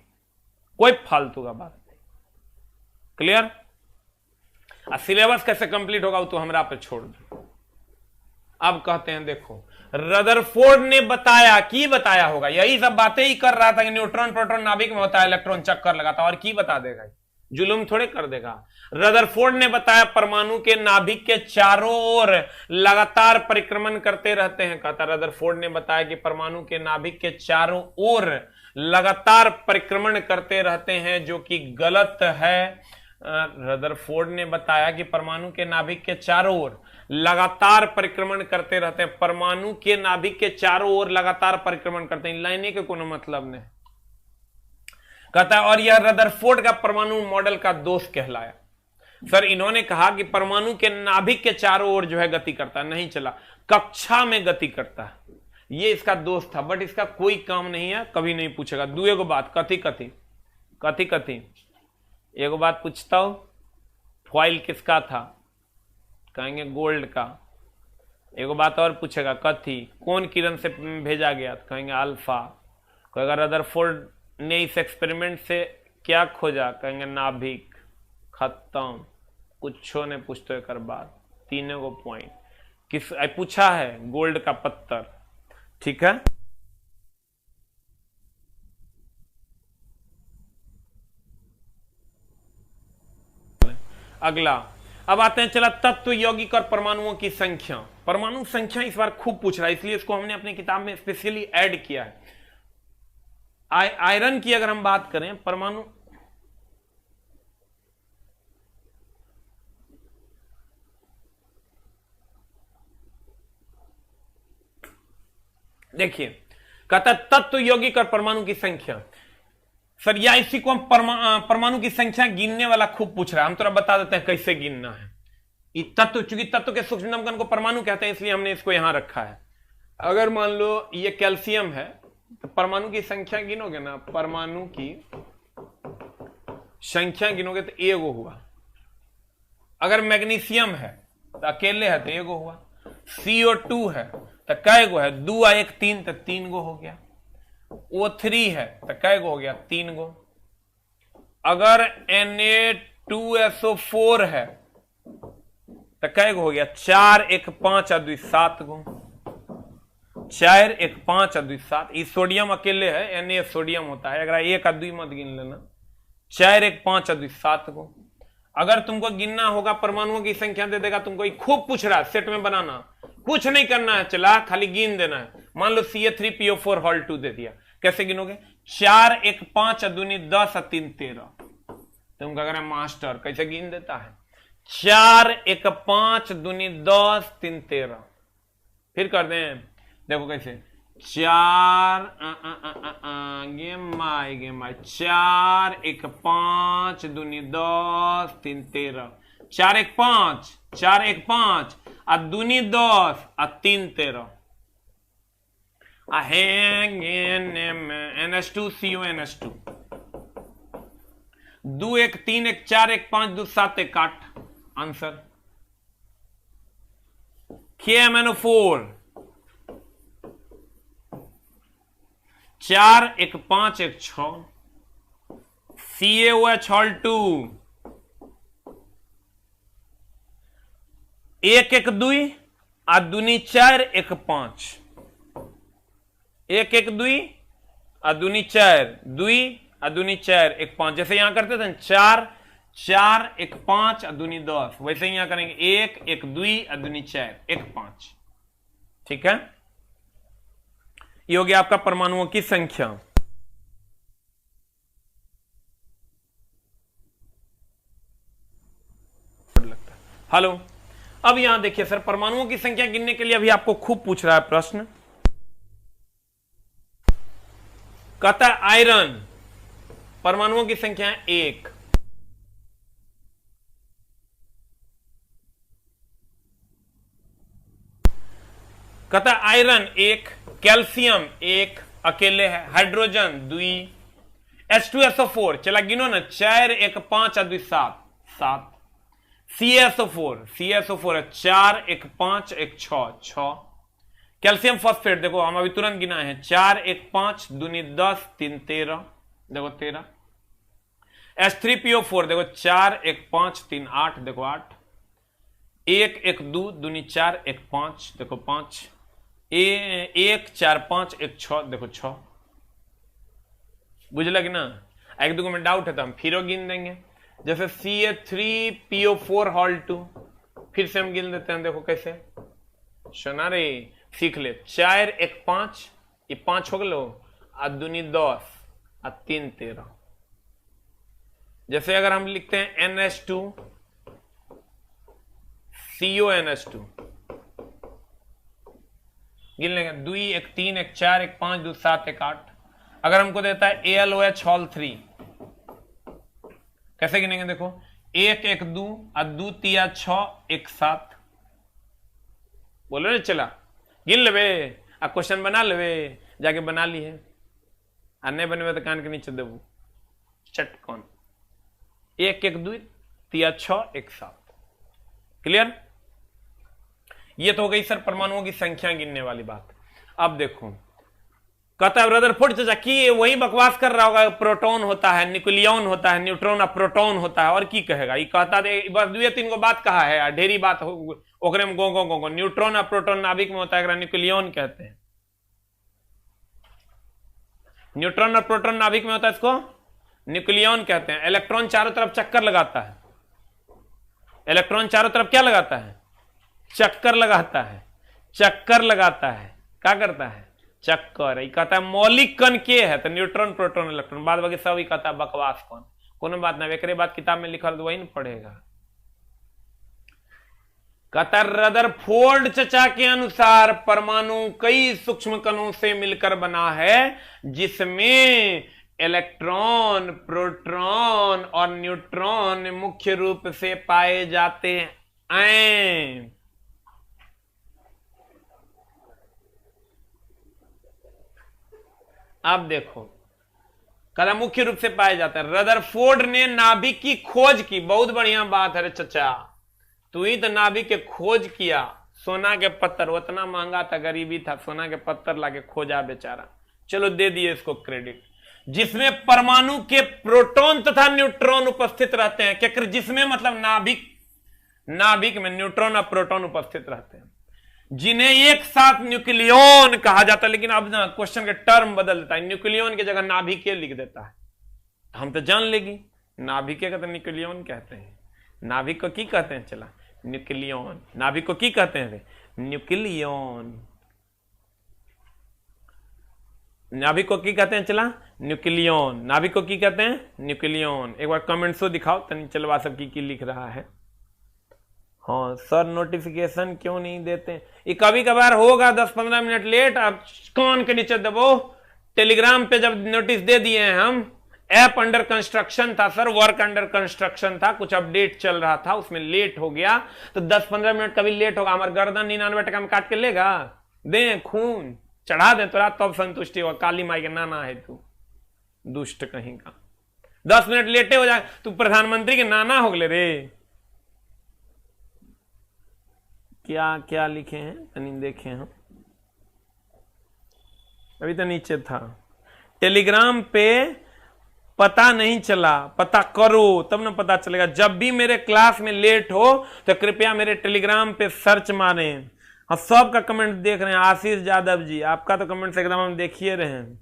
S1: कोई फालतू का बात नहीं। क्लियर? सिलेबस कैसे कंप्लीट होगा वो तो हमरा पे छोड़ दो। अब कहते हैं देखो, रदरफोर्ड ने बताया, की बताया होगा, यही सब बातें ही कर रहा था कि न्यूट्रॉन प्रोटॉन नाभिक में होता है, इलेक्ट्रॉन चक्कर लगाता, और की बता देगा, जुलुम थोड़े कर देगा। रदरफोर्ड ने बताया परमाणु के नाभिक के चारों ओर लगातार परिक्रमण करते रहते हैं। कहता रदरफोर्ड ने बताया कि परमाणु के नाभिक के चारों ओर लगातार परिक्रमण करते रहते हैं, जो कि गलत है। रदरफोर्ड ने बताया कि परमाणु के नाभिक के चारों ओर लगातार परिक्रमण करते रहते हैं। परमाणु के नाभिक के चारों ओर लगातार परिक्रमण करते हैं, लाइने के कोनो मतलब नहीं। कहता है और यह रदरफोर्ड का परमाणु मॉडल का दोष कहलाया। सर इन्होंने कहा कि परमाणु के नाभिक के चारों ओर जो है गति करता है, नहीं चला, कक्षा में गति करता है, ये इसका दोष था। बट इसका कोई काम नहीं है, कभी नहीं पूछेगा। दूसरे को बात, कथी कथी कथी कथी, एगो बात पूछता हूं, फॉइल किसका था? कहेंगे गोल्ड का। एगो बात और पूछेगा, कथी, कौन किरण से भेजा गया? कहेंगे अल्फा। कहेगा रदरफोर्ड ने इस एक्सपेरिमेंट से क्या खोजा? कहेंगे नाभिक। खत्म, कुछ ने पूछ तो एक बात, तीनों को पॉइंट। किस पूछा है? गोल्ड का पत्थर। ठीक है, अगला। अब आते हैं, चला तत्व यौगिक और परमाणुओं की संख्या। परमाणु संख्या इस बार खूब पूछ रहा है, इसलिए इसको हमने अपनी किताब में स्पेशली ऐड किया है। आयरन की अगर हम बात करें, परमाणु देखिए, कहता तत्व यौगिक और परमाणु की संख्या। सर या इसी को हम परमाणु की संख्या गिनने वाला खूब पूछ रहा है, हम थोड़ा बता देते हैं कैसे गिनना है। ये तत्व, चूंकि तत्व के सूक्ष्मतम कण को परमाणु कहते हैं, इसलिए हमने इसको यहां रखा है। अगर मान लो ये कैल्शियम है, तो परमाणु की संख्या गिनोगे ना, परमाणु की संख्या गिनोगे तो एगो हुआ। अगर मैग्नीशियम है तो अकेले है तो एगो हुआ। CO2 है तो कै गो है? 2 और 1 3, तो 3 गो हो गया। O3 है तो कै गो हो गया? 3 गो। अगर Na2SO4 है तो कै गो हो गया? 4 1 5 और 2 7 गो। 4 1 5 और 2 7। ये सोडियम अकेले है, Na सोडियम होता है, अगर 1 और 2 मत गिन लेना। 4 1 5 और 2 7 गो। अगर तुमको गिनना होगा परमाणुओं की संख्या दे देगा तुमको, ये खूब पूछ रहा है, सेट में बनाना, कुछ नहीं करना है, चला खाली गिन देना है। मान लो CA3PO4 हॉल 2 दे दिया, कैसे गिनोगे? 4 1 5 और 2 10 और 3 13। तुम क्या करें मास्टर, कैसे गिन देता है? 4 1 5 2 10 3 13। फिर कर दें, देखो कैसे, 4 गेम 4 1 5 2 10 3 13। 4 1 5 4 1 5 और 2 10 और 3 13। NH2CONH2। 2 1 3 1 4 1 5 2 7 1 8। Answer KMNO4। 4 1 5 1 6। CaOH hall 2। 1 1 2 और 2 4 1 5। 1 1 2 और 2 4 2 और 2 4 1 5। जैसे यहां करते थे 4 4 1 5 और 2 10, वैसे यहां करेंगे 1 1 2 और 2 4 1 5। ठीक है, ये हो गया आपका परमाणुओं की संख्या। हेलो, अब यहां देखिए सर, परमाणुओं की संख्या गिनने के लिए अभी आपको खूब पूछ रहा है प्रश्न। कहता है आयरन, परमाणुओं की संख्या है 1। कहता है आयरन 1, कैल्शियम 1 अकेले है, हाइड्रोजन 2, H2SO4 चला गिनो ना, 4 1 5 और 2 7 7। CSO4 है 4 1 5 1 6 कैल्शियम फॉस्फेट देखो हम अभी तुरंत गिनाए हैं 4 1 5 दूनी 10 3 13 देखो 13 H3PO4 देखो 4 1 5 3 8 देखो 8 1 1 2 दूनी 4 1 5 देखो 5 1 4 5 1 6 देखो 6 बुझ लगे ना। एक दो में डाउट है तो हम फिर गिन देंगे जैसे CH3PO4 हॉल 2 फिर से हम गिन देते हैं देखो कैसे सुना रे सीख ले 4 1 5 ये 5 हो गलो आ दूनी 10 आ 3 13 जैसे अगर हम लिखते हैं NH2 CONH2 गिन लेंगे 2 1 3 1 4 1 5 2 7 1 8 अगर हमको देता है ALOH हॉल 3 कैसे गिनेंगे देखो 1 1 2 आ 2 3 6 1 7 बोलो ना चला गिन लेवे आ क्वेश्चन बना लेवे जाके बना ली है आ नहीं बने तो कान के नीचे देवो चटकन 1 1 2 3 6 1 7 क्लियर। ये तो हो गई सर परमाणुओं की संख्या गिनने वाली बात। अब देखो कहता है रदरफोर्ड चाचा कि वही बकवास कर रहा होगा प्रोटॉन होता है न्यूक्लियन होता है न्यूट्रॉन और प्रोटॉन होता है और की कहेगा ये कहता है बस 2-3 को बात कहा है ढेरी बात ओकरे में गो न्यूट्रॉन और प्रोटॉन नाभिक में होता है न्यूक्लियन कहते हैं। न्यूट्रॉन और प्रोटॉन नाभिक में होता है इसको न्यूक्लियन कहते हैं। इलेक्ट्रॉन चारों तरफ चक्कर लगाता है इलेक्ट्रॉन चारों तरफ क्या लगाता है चक्कर लगाता है क्या करता है चक्कर। ये कहता है मौलिक कण के है तो न्यूट्रॉन प्रोटॉन इलेक्ट्रॉन बाद बाकी सब ही कहता है बकवास कौन कोनो बात ना एक बात किताब में लिखल तो वही ना पढ़ेगा। कहता रदरफोर्ड चचा के अनुसार परमाणु कई सूक्ष्म कणों से मिलकर बना है जिसमें इलेक्ट्रॉन प्रोटॉन और न्यूट्रॉन मुख्य रूप से पाए जाते हैं। अब देखो कहता मुख्य रूप से पाए जाते हैं। रदरफोर्ड ने नाभिक की खोज की बहुत बढ़िया बात है रे चचा तू ही तो नाभिक के खोज किया सोना के पत्थर उतना महंगा था गरीबी था सोना के पत्थर लाके खोजा बेचारा चलो दे दिए इसको क्रेडिट जिसमें परमाणु के प्रोटॉन तथा न्यूट्रॉन उपस्थित रहते हैं क्या जिसमें मतलब नाभिक में न्यूट्रॉन और प्रोटॉन उपस्थित रहते हैं जिन्हें एक साथ न्यूक्लियन कहा जाता है। लेकिन अब ना क्वेश्चन के टर्म बदल देता है न्यूक्लियन की जगह नाभिक लिख देता है हम तो जान लेगी नाभिक का तो न्यूक्लियन कहते हैं नाभिक को की कहते हैं चला न्यूक्लियन नाभिक को की कहते हैं न्यूक्लियन नाभिक को की कहते हैं चला न्यूक्लियन नाभिक को की कहते हैं न्यूक्लियन। एक बार कमेंट्स तो दिखाओ तनी चलवा सब की लिख रहा है। हाँ सर नोटिफिकेशन क्यों नहीं देते ये कभी कभार होगा 10-15 मिनट लेट आप कान के नीचे दबो टेलीग्राम पे जब नोटिस दे दिए हैं हम ऐप अंडर कंस्ट्रक्शन था सर वर्क अंडर कंस्ट्रक्शन था कुछ अपडेट चल रहा था उसमें लेट हो गया तो 10-15 मिनट कभी लेट होगा हमारा गर्दन 99 टका में काट के लेगा दे खून चढ़ा दे तो तब संतुष्टि होगा काली माई के नाना है तू दुष्ट कहीं का 10 मिनट लेटे हो जाए तू प्रधानमंत्री के नाना हो गए रे। क्या क्या लिखे हैं तनी देखे हम अभी तो नीचे था टेलीग्राम पे पता नहीं चला पता करो तब ना पता चलेगा जब भी मेरे क्लास में लेट हो तो कृपया मेरे टेलीग्राम पे सर्च मारें। हम सबका कमेंट देख रहे हैं आशीष यादव जी आपका तो कमेंट एकदम हम देखिए रहे हैं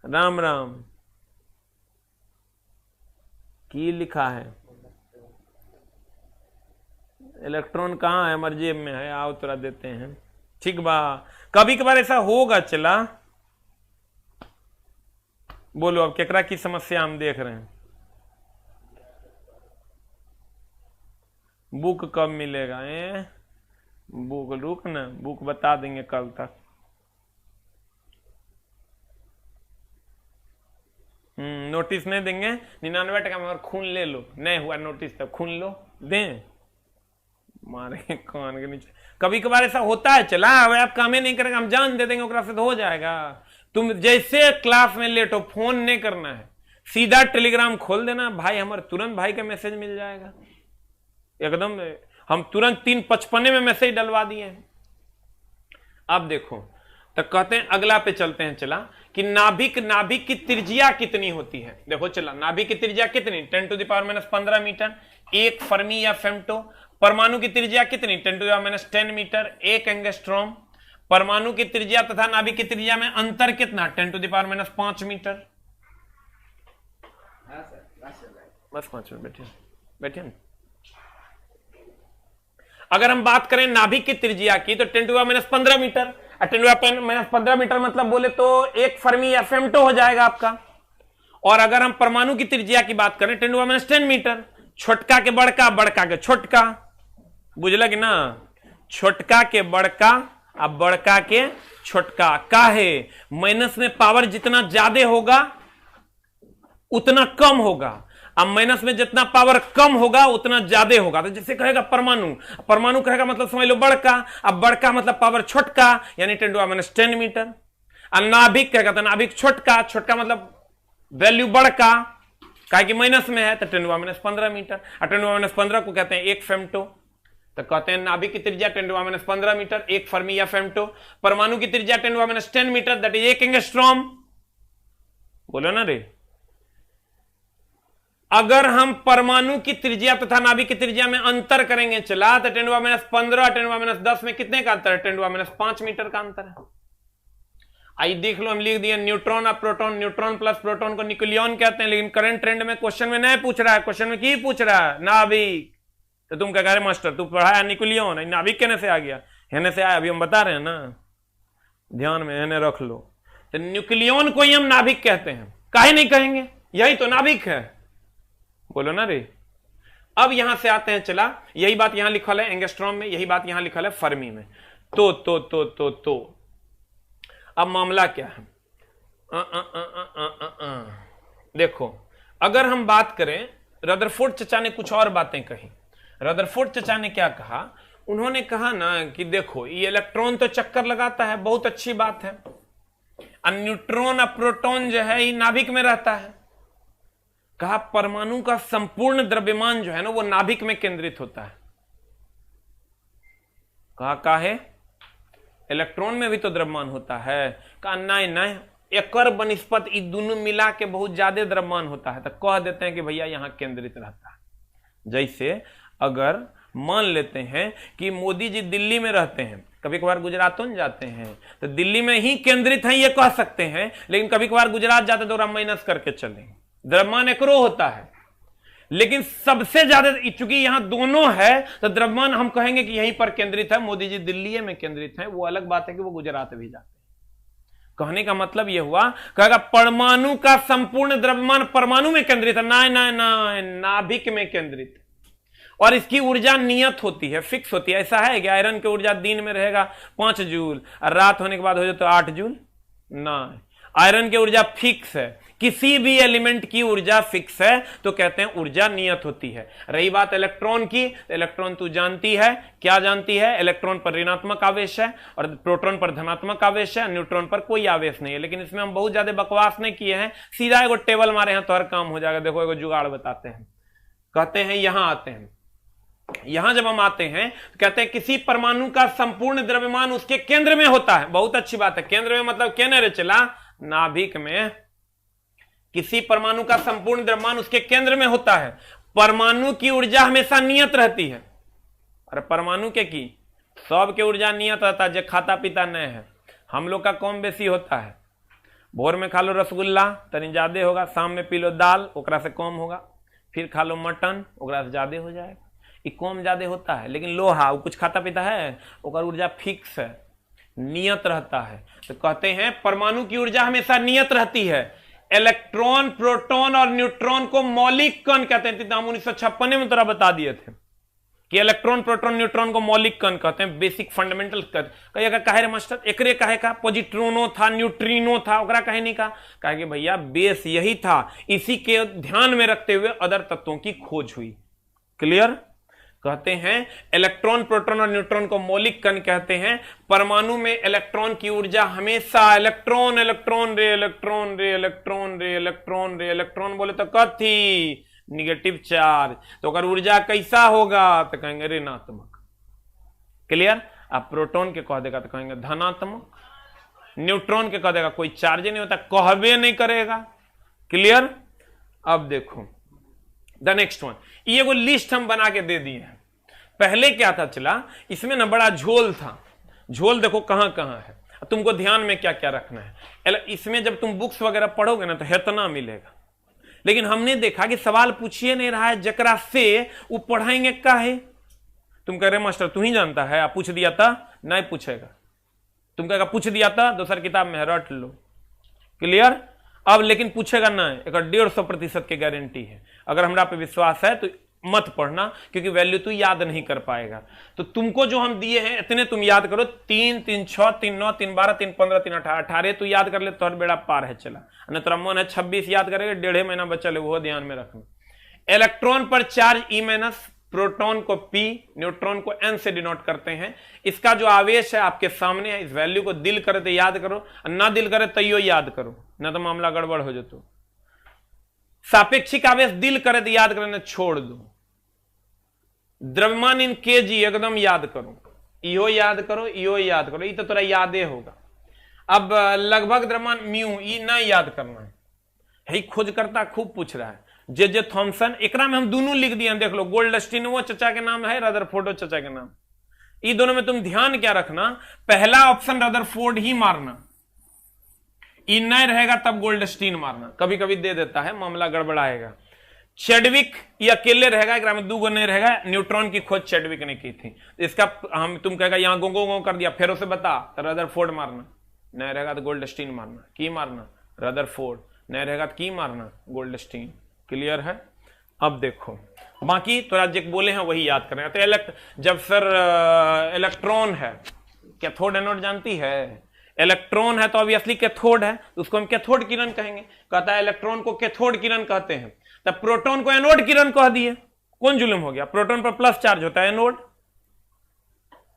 S1: राम राम की लिखा है इलेक्ट्रॉन कहाँ है हमारे जेब में है आओ तुरा देते हैं ठीक बा कभी कभार ऐसा होगा चला बोलो अब केकरा की समस्या हम देख रहे हैं बुक कब मिलेगा बुक रुक ना बुक बता देंगे कल तक नोटिस नहीं देंगे 99 टका में और खून ले लो नहीं हुआ नोटिस तब खून लो दें मारे कान के नीचे कभी कभार ऐसा होता है चला अब आप काम ही नहीं करेंगे हम जान दे देंगे ओकरा से तो हो जाएगा। तुम जैसे क्लास में लेट हो फोन नहीं करना है सीधा टेलीग्राम खोल देना भाई हमारे तुरंत भाई का मैसेज मिल जाएगा एकदम हम तुरंत 355 में मैसेज डलवा दिए हैं। अब देखो तो कहते हैं अगला पे चलते हैं चला कि नाभिक की त्रिज्या कितनी होती है। देखो चला, नाभिक की त्रिज्या कितनी, 10⁻⁻15 मीटर, 1 फर्मी या फेम्टो। परमाणु की त्रिज्या कितनी, 10⁻10 मीटर, 1 एंगस्ट्रॉम। परमाणु की त्रिज्या तथा नाभिक की त्रिज्या में अंतर कितना, 10⁻5 मीटर। बस 5 मिनट बैठिए ना। अगर हम बात करें नाभिक की त्रिज्या की तो 10⁻15 मीटर, 10⁻15 मीटर मतलब बोले तो 1 फर्मी या फेम्टो हो जाएगा आपका। और अगर हम परमाणु की त्रिज्या की बात करें 10⁻10 मीटर, छोटका के बड़का, बड़का के छोटका, बुझल कि ना, छोटका के बड़का अब बड़का के छोटका। काहे, माइनस में पावर जितना ज्यादा होगा उतना कम होगा, अब माइनस में जितना पावर कम होगा उतना ज्यादा होगा। तो जैसे कहेगा परमाणु, परमाणु कहेगा मतलब समझ लो बड़का, अब बड़का मतलब पावर छोटका यानी 10⁻10 मीटर। अब नाभिक कहेगा तो नाभिक छोटका, छोटका मतलब वैल्यू बड़का, काहे कि माइनस में है तो 10⁻15 मीटर। और 10⁻15 को कहते हैं 1 फेम्टो। तो कहते हैं नाभिक की त्रिज्या 10⁻15 मीटर, 1 फर्मी या फेम्टो। परमाणु की त्रिज्या 10⁻10 मीटर, दैट इज 1 एंगस्ट्रॉम। बोलो ना रे। अगर हम परमाणु की त्रिज्या तथा नाभिक की त्रिज्या में अंतर करेंगे चला तो 10⁻15 10⁻10 में कितने का अंतर है, 10⁻5 मीटर का अंतर है। आइए देख लो, हम लिख दिए न्यूट्रॉन और प्रोटॉन, न्यूट्रॉन प्लस प्रोटॉन को न्यूक्लियन कहते हैं। लेकिन करंट ट्रेंड में क्वेश्चन में नहीं पूछ रहा है, क्वेश्चन में की पूछ रहा है, नाभिक। तो तुम क्या कह रहे मास्टर, तू पढ़ाया न्यूक्लियन, नाभिक कहने से आ गया, कहने से आया, अभी हम बता रहे हैं ना, ध्यान में है रख लो। तो न्यूक्लियन को ही हम नाभिक कहते हैं, काहे नहीं कहेंगे, यही तो नाभिक है। बोलो ना रे। अब यहां से आते हैं चला, यही बात यहां लिखल है एंगस्ट्रॉम में, यही बात यहां लिखल है फर्मी में। तो अब मामला क्या है, देखो अगर हम बात करें, रदरफोर्ड चचा ने कुछ और बातें कही। रदरफोर्ड चचा ने क्या कहा, उन्होंने कहा ना कि देखो ये इलेक्ट्रॉन तो चक्कर लगाता है, बहुत अच्छी बात है, और न्यूट्रॉन और प्रोटॉन जो है ये नाभिक में रहता है। कहा परमाणु का संपूर्ण द्रव्यमान जो है ना वो नाभिक में केंद्रित होता है। कहा काहे, इलेक्ट्रॉन में भी तो द्रव्यमान होता है। कहा नहीं, एकर बनिस्पत ई दोनों मिला के बहुत ज्यादा द्रव्यमान होता है। तो कह देते हैं कि भैया यहां केंद्रित रहता है। जैसे अगर मान लेते हैं कि मोदी जी दिल्ली में रहते हैं, कभी कभार गुजरातों में जाते हैं, तो दिल्ली में ही केंद्रित है ये कह सकते हैं, लेकिन कभी कभार गुजरात जाते तो माइनस करके चले, द्रव्यमान एकरो होता है। लेकिन सबसे ज्यादा चूंकि यहां दोनों है तो द्रव्यमान हम कहेंगे कि यहीं पर केंद्रित है। मोदी जी दिल्ली में केंद्रित है, वो अलग बात है कि वो गुजरात भी जाते हैं। कहने का मतलब यह हुआ, कहेगा परमाणु का संपूर्ण द्रव्यमान परमाणु में केंद्रित है, ना नाभिक में केंद्रित। और इसकी ऊर्जा नियत होती है, फिक्स होती है। ऐसा है कि आयरन की ऊर्जा दिन में रहेगा 5 जूल और रात होने के बाद हो जाए तो 8 जूल, ना, आयरन की ऊर्जा फिक्स है। किसी भी एलिमेंट की ऊर्जा फिक्स है तो कहते हैं ऊर्जा नियत होती है। रही बात इलेक्ट्रॉन की, तो इलेक्ट्रॉन तू जानती है, क्या जानती है, इलेक्ट्रॉन पर ऋणात्मक आवेश है और प्रोटॉन पर धनात्मक आवेश है, न्यूट्रॉन पर कोई आवेश नहीं है। लेकिन इसमें हम बहुत ज्यादा बकवास नहीं किए हैं, सीधा एगो टेबल मारे हैं तो हर काम हो जाएगा। देखो एगो जुगाड़ बताते हैं, कहते हैं यहां आते हैं, यहां जब हम आते हैं तो कहते हैं किसी परमाणु का संपूर्ण द्रव्यमान उसके केंद्र में होता है। बहुत अच्छी बात है, केंद्र में मतलब क्या नहीं चला, नाभिक में। किसी परमाणु का संपूर्ण द्रव्यमान उसके केंद्र में होता है। परमाणु की ऊर्जा हमेशा नियत रहती है। अरे परमाणु के की सब के ऊर्जा नियत रहता है, जो खाता पीता नहीं है। हम लोग का कम बेसी होता है, भोर में खा लो रसगुल्ला तनी ज्यादा होगा, शाम में पी लो दाल ओकरा से कम होगा, फिर खा लो मटन ओकरा से ज्यादा हो जाएगा। ये कम ज्यादा होता है। लेकिन लोहा वो कुछ खाता पीता है, ओकर ऊर्जा फिक्स है, नियत रहता है। तो कहते हैं परमाणु की ऊर्जा हमेशा नियत रहती है। इलेक्ट्रॉन, प्रोटॉन और न्यूट्रॉन को मौलिक कण कहते हैं। हम 1956 में तोरा बता दिए थे कि इलेक्ट्रॉन, प्रोटॉन, न्यूट्रॉन को मौलिक कण कहते हैं, बेसिक फंडामेंटल। कहिएगा काहे रे मास्टर, एकरे काहे का पॉजिट्रॉनो था, न्यूट्रिनो था, ओकरा काहे नहीं कहा? कहा कि भैया बेस यही था, इसी के ध्यान में रखते हुए अदर तत्वों की खोज हुई। क्लियर? कहते हैं इलेक्ट्रॉन, प्रोटॉन और न्यूट्रॉन को मौलिक कण कहते हैं। परमाणु में इलेक्ट्रॉन की ऊर्जा हमेशा इलेक्ट्रॉन, इलेक्ट्रॉन रे, इलेक्ट्रॉन रे, इलेक्ट्रॉन रे, इलेक्ट्रॉन रे, इलेक्ट्रॉन बोले तो कथी निगेटिव चार्ज, तो अगर ऊर्जा कैसा होगा तो कहेंगे ऋणात्मक। क्लियर? आप प्रोटॉन के कह देगा तो कहेंगे धनात्मक, न्यूट्रॉन के कह देगा कोई चार्ज नहीं होता, कहबे नहीं करेगा। क्लियर? अब देखो द नेक्स्ट वन, ये वो लिस्ट हम बना के दे दिए हैं। पहले क्या था चला, इसमें ना बड़ा झोल था, झोल देखो कहां कहां है, तुमको ध्यान में क्या क्या रखना है। इसमें जब तुम बुक्स वगैरह पढ़ोगे ना तो हेतना मिलेगा, लेकिन हमने देखा कि सवाल पूछिए नहीं रहा है, जकरा से वो पढ़ाएंगे का है। तुम कह रहे मास्टर तू ही जानता है, आप पूछ दिया था, नहीं पूछेगा। तुम कहेगा पूछ दिया था, दूसर किताब में रट लो। क्लियर? अब लेकिन पूछेगा ना, एक 150% की गारंटी है। अगर हमरा पे विश्वास है तो मत पढ़ना, क्योंकि वैल्यू तू याद नहीं कर पाएगा। तो तुमको जो हम दिए हैं इतने तुम याद करो, 3 3 6 3 9 3 12 3 15 3 18 18 तू याद कर ले तो बेड़ा पार है चला। न तेरा मन है 26 याद करेगा, 1.5 महीना बचल है, वो ध्यान में रखना। इलेक्ट्रॉन पर चार्ज E-, प्रोटॉन को P, न्यूट्रॉन को N से डिनोट करते हैं। इसका जो आवेश है आपके सामने है, इस वैल्यू को दिल करे तो याद करो, ना दिल करे तैयो याद करो, ना तो मामला गड़बड़ हो जातो। सापेक्षिक आवेश दिल करे तो याद करे, ना छोड़ दो। द्रव्यमान इन kg एकदम याद करो, इहो याद करो, इहो याद करो, ये तो तोरा यादे होगा। अब लगभग द्रव्यमान म्यू, ये ना याद करना है, खोजकर्ता खूब पूछ रहा है। जे थॉमसन, एकरा में हम दोनों लिख दिए, देख लो, गोल्डस्टीन वो चचा के नाम है, रदरफोर्ड चचा के नाम। ये दोनों में तुम ध्यान क्या रखना, पहला ऑप्शन रदरफोर्ड ही मारना, ई नहीं रहेगा तब गोल्डस्टीन मारना। कभी कभी दे देता है, मामला गड़बड़ाएगा। चैडविक ये अकेले रहेगा, एकरा में 2 गो नहीं रहेगा। न्यूट्रॉन की खोज चैडविक ने की थी, इसका हम तुम कहेगा यहां गो कर दिया, फिर उसे बता तो रदरफोर्ड मारना, नहीं रहेगा तो गोल्डस्टीन मारना। की मारना? रदरफोर्ड। नहीं रहेगा तो की मारना? गोल्डस्टीन। क्लियर है? अब देखो बाकी तो जो बोले हैं वही याद करें। तो जब सर इलेक्ट्रॉन है, कैथोड एनोड जानती है, इलेक्ट्रॉन है तो ऑब्वियसली कैथोड है, तो उसको हम कैथोड किरण कहेंगे। कहता है इलेक्ट्रॉन को कैथोड किरण कहते हैं, तब प्रोटॉन को एनोड किरण कह दिए। कौन जुल्म हो गया? प्रोटॉन पर प्लस चार्ज होता है एनोड,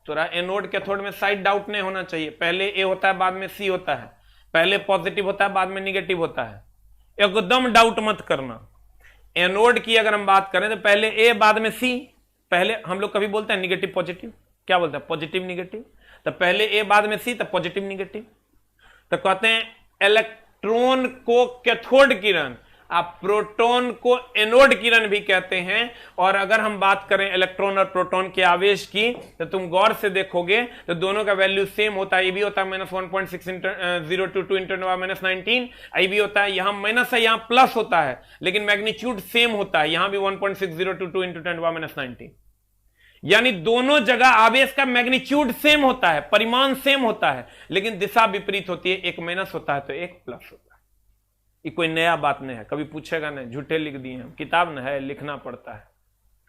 S1: तो एनोड कैथोड में साइड डाउट नहीं होना चाहिए। पहले ए होता है बाद में सी होता है, पहले पॉजिटिव होता है बाद में निगेटिव होता है, एकदम डाउट मत करना। एनोड की अगर हम बात करें तो पहले ए बाद में सी, पहले हम लोग कभी बोलते हैं निगेटिव पॉजिटिव, क्या बोलते हैं? Positive negative. तो पहले ए बाद में सी, तो पॉजिटिव निगेटिव। तो कहते हैं इलेक्ट्रॉन को कैथोड किरण, आप प्रोटॉन को एनोड किरण भी कहते हैं। और अगर हम बात करें इलेक्ट्रॉन और प्रोटॉन के आवेश की, तो तुम गौर से देखोगे तो दोनों का वैल्यू सेम होता है। ये भी होता है -1.602 × 10⁻19, ये भी होता है, यहां माइनस है यहां प्लस होता है, लेकिन मैग्नीट्यूड सेम होता है, यहां भी 1.6022 × 10⁻19। यानी दोनों जगह आवेश का मैग्नीट्यूड सेम होता है, परिमाण सेम होता है, लेकिन दिशा विपरीत होती है, एक माइनस होता है तो एक प्लस होता है। ये कोई नया बात नहीं है, कभी पूछेगा नहीं, झूठे लिख दिए हैं, किताब न है, लिखना पड़ता है।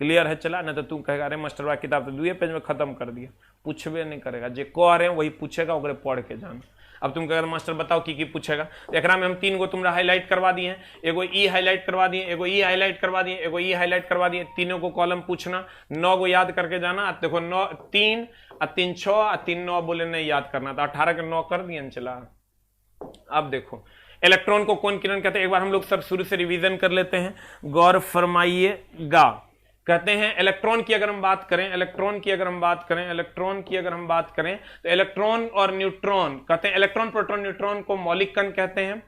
S1: क्लियर है? चला ना तो तू कहेगा अरे मास्टरवा किताब तो 2 पेज में खत्म कर दिया, पूछबे नहीं करेगा। जे कह रहे हैं वही पूछेगा, ओकरे पढ़ के जाना। अब तुम कहेगा मास्टर बताओ की पूछेगा, एकरा में हम 3 गो तुमरा हाईलाइट करवा दिए हैं, एगो ई हाईलाइट करवा दिए, एगो ई हाईलाइट करवा दिए, एगो ई हाईलाइट करवा दिए, तीनों को कॉलम पूछना, 9 गो याद करके जाना। देखो 9 3 और 3 6 और 3 9 बोले नहीं याद करना, तो 18 के 9 कर दिए। चला अब देखो इलेक्ट्रॉन को कौन किरण कहते हैं, एक बार हम लोग सब शुरू से रिवीजन कर लेते हैं, गौर फरमाइएगा। कहते हैं इलेक्ट्रॉन की अगर हम बात करें, इलेक्ट्रॉन की अगर हम बात करें, इलेक्ट्रॉन की अगर हम बात करें तो इलेक्ट्रॉन और न्यूट्रॉन कहते हैं, इलेक्ट्रॉन प्रोटॉन न्यूट्रॉन को मौलिक कण कहते हैं।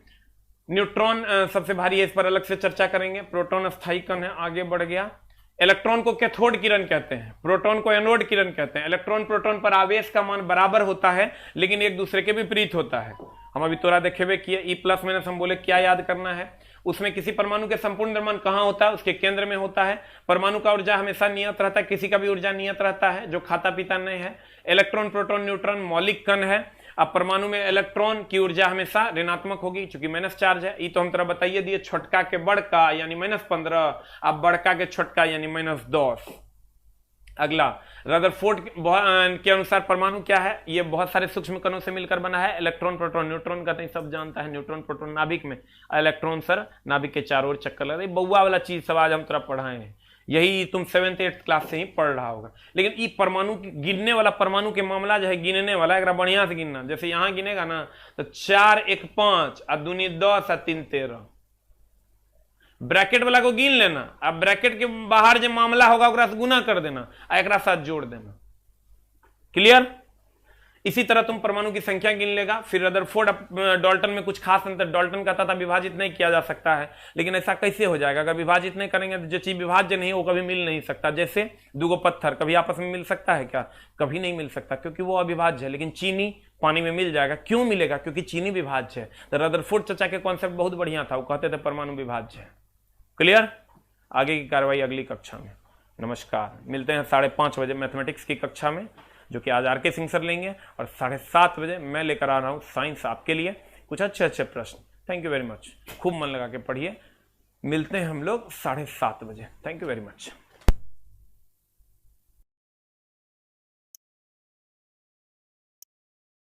S1: न्यूट्रॉन सबसे भारी है, इस पर अलग से चर्चा करेंगे। प्रोटॉन स्थायी कण है, आगे बढ़ गया। इलेक्ट्रॉन को कैथोड किरण कहते हैं, प्रोटॉन को एनोड किरण कहते हैं। इलेक्ट्रॉन प्रोटॉन पर आवेश का मान बराबर होता है, लेकिन एक दूसरे के विपरीत होता है। हम अभी तोरा देखेबे किए, ई प्लस माइनस हम बोले क्या याद करना है, उसमें किसी परमाणु के संपूर्ण द्रव्यमान कहां होता है, उसके केंद्र में होता है। परमाणु का ऊर्जा हमेशा नियत रहता है, किसी का भी ऊर्जा नियत रहता है, जो खाता पीता नहीं है। इलेक्ट्रॉन प्रोटॉन न्यूट्रॉन मौलिक कण है। अब परमाणु में इलेक्ट्रॉन की ऊर्जा हमेशा ऋणात्मक होगी, चूंकि माइनस चार्ज है। ये तो हम तरह बताइए दिए, छोटका के बड़का यानी -15, अब बड़का के छोटका यानी -10। अगला रदरफोर्ड के अनुसार परमाणु क्या है, ये बहुत सारे सूक्ष्म कणों से मिलकर बना है। इलेक्ट्रॉन प्रोटॉन न्यूट्रॉन कहते हैं, सब जानता है। न्यूट्रॉन प्रोटॉन नाभिक में, इलेक्ट्रॉन सर नाभिक के चारों ओर चक्कर लग रही, बउआ वाला चीज सब आज हम तरह पढ़ाए हैं, यही तुम 7th 8th क्लास से ही पढ़ रहा होगा। लेकिन ये परमाणु गिनने वाला, परमाणु के मामला जो है गिनने वाला, एक बढ़िया से गिनना। जैसे यहां गिनेगा ना तो 4 1 5 और 2 10 और 3 13, ब्रैकेट वाला को गिन लेना, अब ब्रैकेट के बाहर जो मामला होगा ओकरा से गुना कर देना आ एकरा साथ जोड़ देना। क्लियर? इसी तरह तुम परमाणु की संख्या गिन लेगा। फिर रदरफोर्ड डाल्टन में कुछ खास अंतर, डाल्टन कहता था विभाजित नहीं किया जा सकता है, लेकिन ऐसा कैसे हो जाएगा? अगर विभाजित नहीं करेंगे तो जो चीज विभाज्य नहीं वो कभी मिल नहीं सकता। जैसे दूगो पत्थर कभी आपस में मिल सकता है क्या? कभी नहीं मिल सकता, क्योंकि वो अविभाज्य है। लेकिन चीनी पानी में मिल जाएगा, क्यों मिलेगा? क्योंकि चीनी विभाज्य है। तो रदरफोर्ड चचा के कॉन्सेप्ट बहुत बढ़िया था, वो कहते थे परमाणु विभाज्य है। क्लियर? आगे की कार्रवाई अगली कक्षा में। नमस्कार, मिलते हैं 5:30 बजे मैथमेटिक्स की कक्षा में, जो कि आज आर.के. सिंह सर लेंगे, और 7:30 बजे मैं लेकर आ रहा हूँ साइंस आपके लिए, कुछ अच्छे प्रश्न। थैंक यू वेरी मच, खूब मन लगा के पढ़िए। मिलते हैं हम लोग 7:30 बजे। Thank you very much.